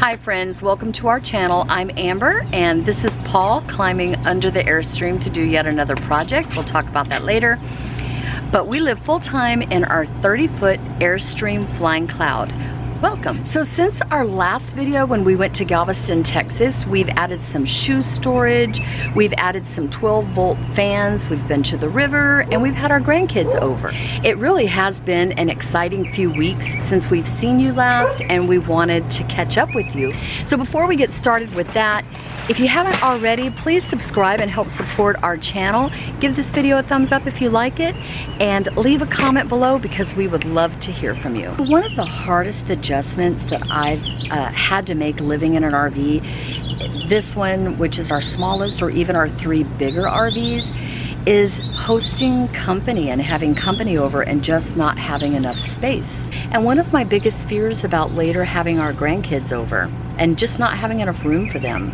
Hi friends, welcome to our channel. I'm Amber and this is Paul climbing under the Airstream to do yet another project. We'll talk about that later. But we live full-time in our 30-foot Airstream flying cloud. Welcome. So since our last video when we went to Galveston, Texas, we've added some shoe storage, we've added some 12-volt fans, we've been to the river, and we've had our grandkids over. It really has been an exciting few weeks since we've seen you last, and we wanted to catch up with you. So before we get started with that, if you haven't already, please subscribe and help support our channel. Give this video a thumbs up if you like it, and leave a comment below because we would love to hear from you. One of the hardest adjustments that I've had to make living in an RV, this one, which is our smallest, or even our 3 bigger RVs, is hosting company and having company over and just not having enough space. And one of my biggest fears about later having our grandkids over and just not having enough room for them.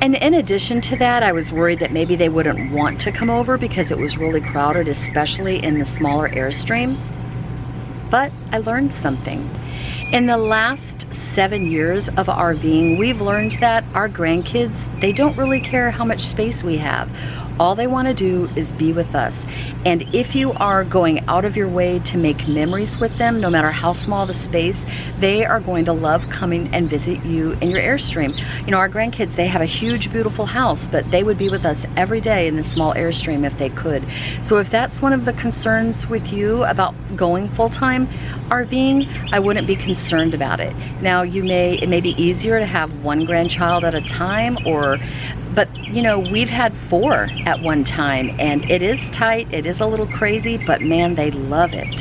And in addition to that, I was worried that maybe they wouldn't want to come over because it was really crowded, especially in the smaller Airstream. But I learned something. In the last 7 years of RVing, we've learned that our grandkids, they don't really care how much space we have. All they want to do is be with us. And if you are going out of your way to make memories with them, no matter how small the space, they are going to love coming and visit you in your Airstream. You know, our grandkids, they have a huge, beautiful house, but they would be with us every day in the small Airstream if they could. So if that's one of the concerns with you about going full-time RVing, I wouldn't be concerned about it. Now, it may be easier to have 1 grandchild at a time, but you know, we've had 4 at one time, and it is tight, it is a little crazy, but man, they love it.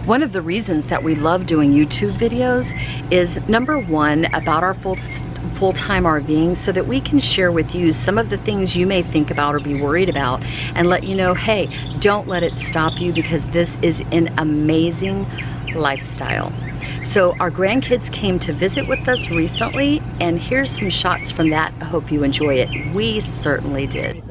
One of the reasons that we love doing YouTube videos is, number 1, about our full-time RVing, so that we can share with you some of the things you may think about or be worried about, and let you know, hey, don't let it stop you, because this is an amazing lifestyle. So our grandkids came to visit with us recently, and here's some shots from that. I hope you enjoy it. We certainly did.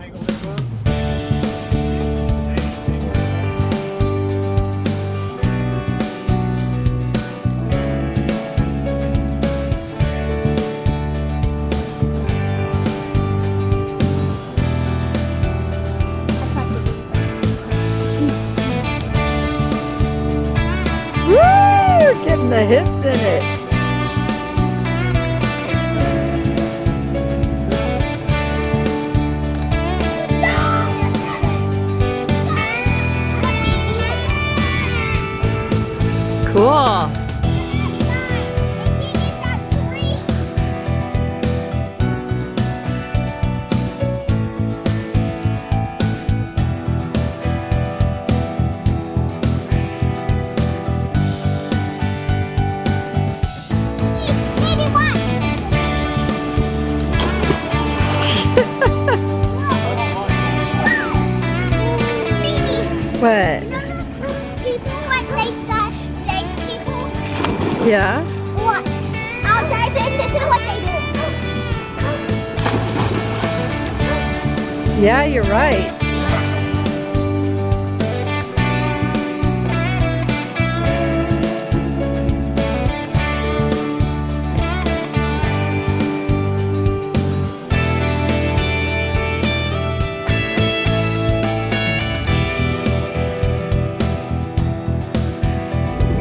Getting the hips in it. Cool. What? People, like they say people. Yeah? What? I'll dive into what they do. Yeah, you're right.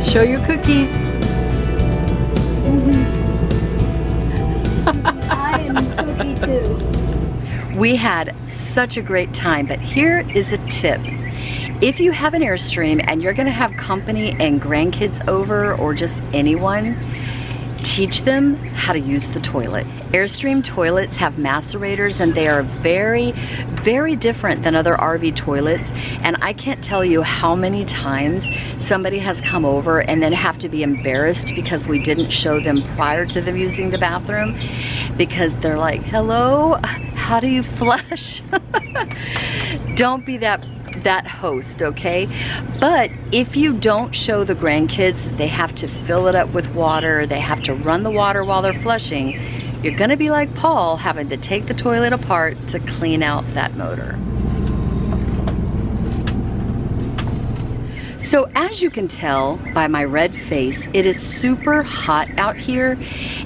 Show your cookies. I am a cookie too. We had such a great time, but here is a tip. If you have an Airstream and you're gonna have company and grandkids over, or just anyone, teach them how to use the toilet. Airstream toilets have macerators, and they are very, very different than other RV toilets. And I can't tell you how many times somebody has come over and then have to be embarrassed because we didn't show them prior to them using the bathroom, because they're like, hello, how do you flush? Don't be that host, okay? But if you don't show the grandkids that they have to fill it up with water, they have to run the water while they're flushing, you're gonna be like Paul, having to take the toilet apart to clean out that motor. So as you can tell by my red face, it is super hot out here,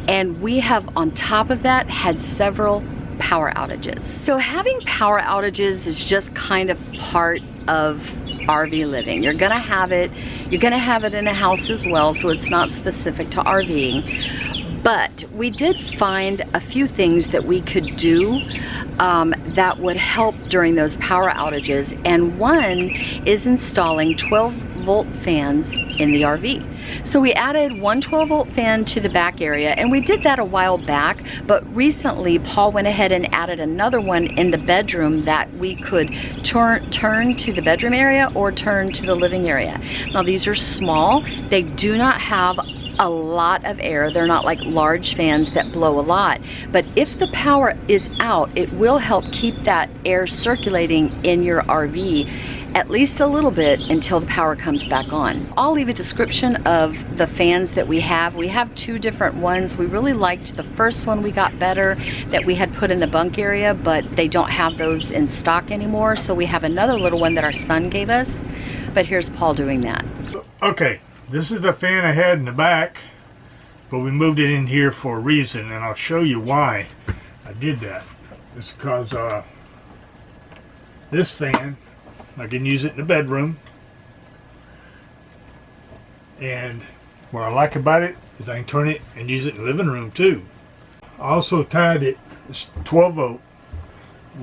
and we have on top of that had several power outages. So having power outages is just kind of part of RV living. You're gonna have it in a house as well, so it's not specific to RVing. But we did find a few things that we could do that would help during those power outages, and one is installing 12-volt fans in the RV. So we added one 12-volt fan to the back area, and we did that a while back, but recently Paul went ahead and added another one in the bedroom that we could turn to the bedroom area or turn to the living area. Now these are small, they do not have a lot of air. They're not like large fans that blow a lot, but if the power is out, it will help keep that air circulating in your RV at least a little bit until the power comes back on. I'll leave a description of the fans that we have. We have two different ones. We really liked the first one we got better that we had put in the bunk area, but they don't have those in stock anymore, so we have another little one that our son gave us, but here's Paul doing that. Okay. This is the fan I had in the back, but we moved it in here for a reason, and I'll show you why I did that. It's because this fan, I can use it in the bedroom, and what I like about it is I can turn it and use it in the living room too. I also tied it, it's 12 volt,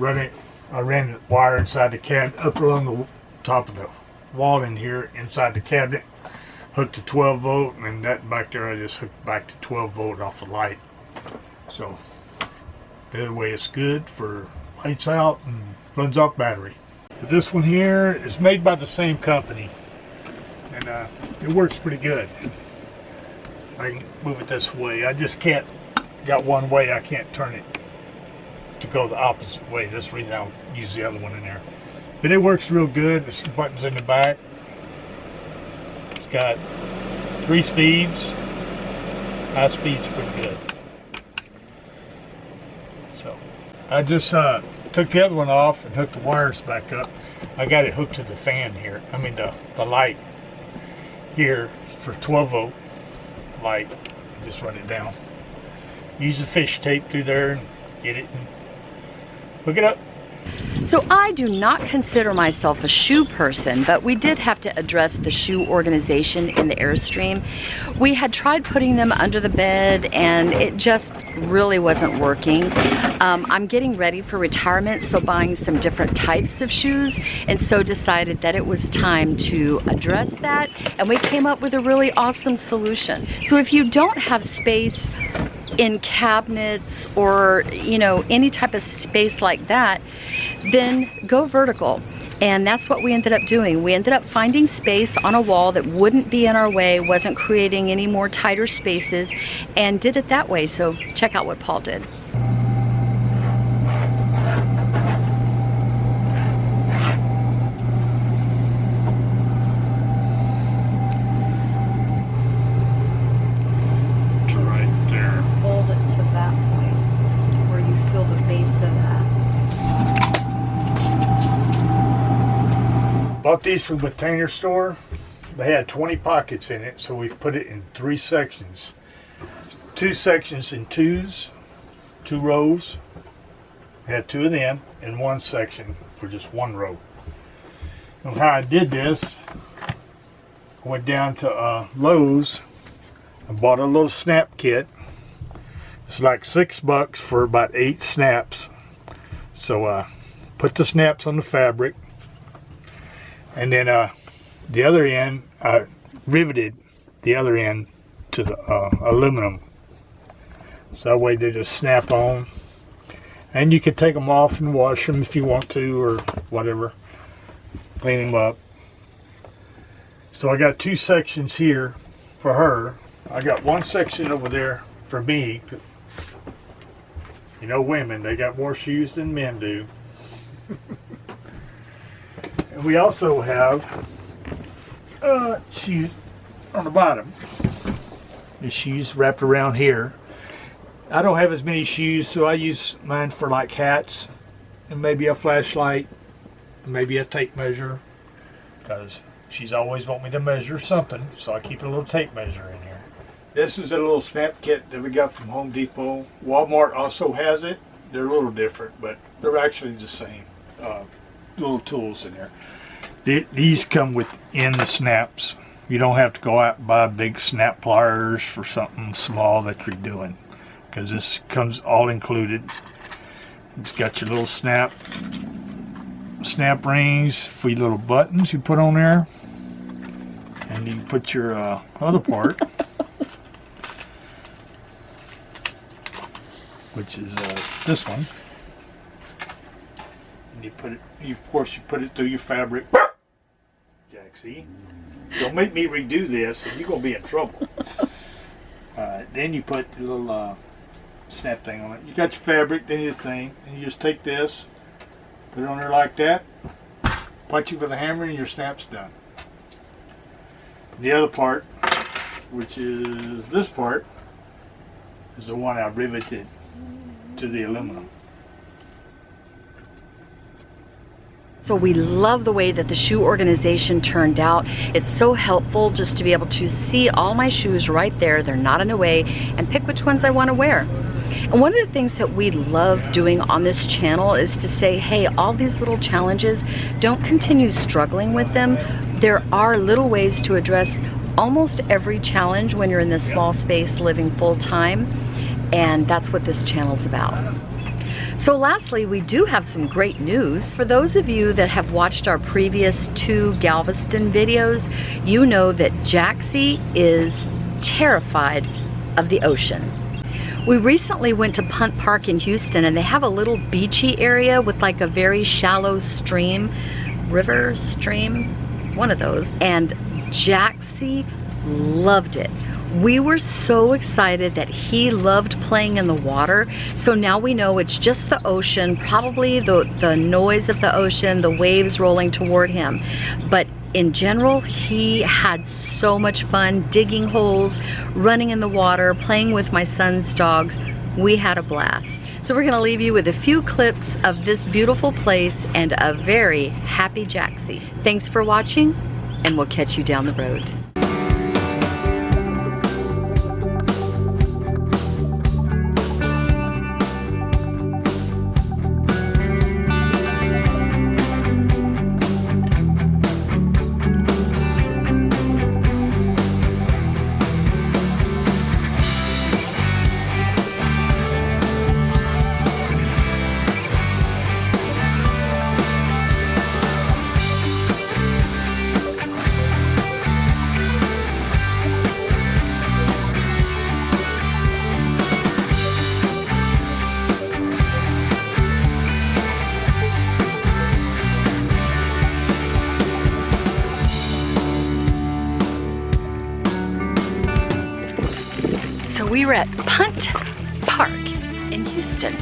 I ran the wire inside the cabinet, up along the top of the wall in here, inside the cabinet, hooked to 12 volt, and that back there I just hooked back to 12 volt off the light. So the other way it's good for lights out and runs off battery. But this one here is made by the same company, and it works pretty good. I can move it this way. I just can't, got one way, I can't turn it to go the opposite way. That's the reason I'll use the other one in there. But it works real good. There's buttons in the back. Got 3 speeds. High speed's pretty good. So I just took the other one off and hooked the wires back up. I got it hooked to the fan here. I mean the light here for 12 volt light. Just run it down. Use the fish tape through there and get it and hook it up. So I do not consider myself a shoe person, but we did have to address the shoe organization in the Airstream. We had tried putting them under the bed, and it just really wasn't working. I'm getting ready for retirement, so buying some different types of shoes, and so decided that it was time to address that, and we came up with a really awesome solution. So if you don't have space in cabinets or any type of space like that, then go vertical. And that's what we ended up doing. We ended up finding space on a wall that wouldn't be in our way, wasn't creating any more tighter spaces, and did it that way. So check out what Paul did. Bought these from the container store. They had 20 pockets in it, so we've put it in 3 sections. 2 sections in 2s, 2 rows. We had 2 of them, and 1 section for just 1 row. And how I did this, I went down to Lowe's and bought a little snap kit. It's like $6 for about 8 snaps. So put the snaps on the fabric. And then the other end, I riveted the other end to the aluminum. So that way they just snap on. And you can take them off and wash them if you want to, or whatever. Clean them up. So I got 2 sections here for her. I got 1 section over there for me. You know, women, they got more shoes than men do. And we also have shoes on the bottom. The shoes wrapped around here. I don't have as many shoes, so I use mine for like hats and maybe a flashlight, and maybe a tape measure. Because she's always want me to measure something, so I keep a little tape measure in here. This is a little snap kit that we got from Home Depot. Walmart also has it. They're a little different, but they're actually the same. Little tools in there. These come within the snaps. You don't have to go out and buy big snap pliers for something small that you're doing, because this comes all included. It's got your little snap rings, 3 little buttons you put on there, and you put your other part, which is this one. And you put it. Of course, you put it through your fabric. Jack, see? Don't make me redo this, and you're gonna be in trouble. Then you put the little snap thing on it. You got your fabric, then your thing, and you just take this, put it on there like that, punch it with a hammer, and your snap's done. The other part, which is this part, is the one I riveted to the aluminum. So we love the way that the shoe organization turned out. It's so helpful just to be able to see all my shoes right there. They're not in the way, and pick which ones I want to wear. And one of the things that we love doing on this channel is to say, hey, all these little challenges, don't continue struggling with them. There are little ways to address almost every challenge when you're in this small space living full time, and that's what this channel's about. So lastly, we do have some great news. For those of you that have watched our previous 2 Galveston videos, you know that Jaxie is terrified of the ocean. We recently went to Punt Park in Houston, and they have a little beachy area with like a very shallow stream, river, stream, one of those, and Jaxie loved it. We were so excited that he loved playing in the water. So now we know it's just the ocean, probably the noise of the ocean, the waves rolling toward him. But in general, he had so much fun digging holes, running in the water, playing with my son's dogs. We had a blast. So we're gonna leave you with a few clips of this beautiful place and a very happy Jaxie. Thanks for watching, and we'll catch you down the road. We were at Punt Park in Houston.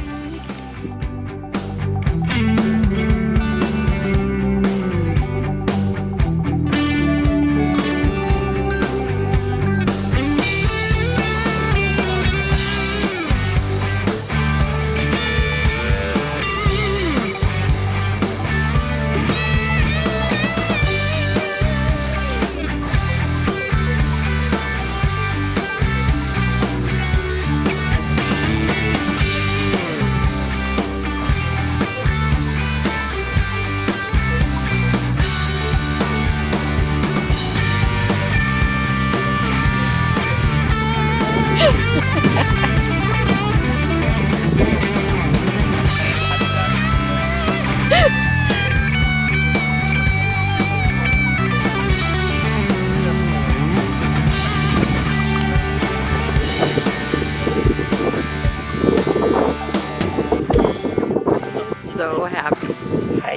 So happy. Hi.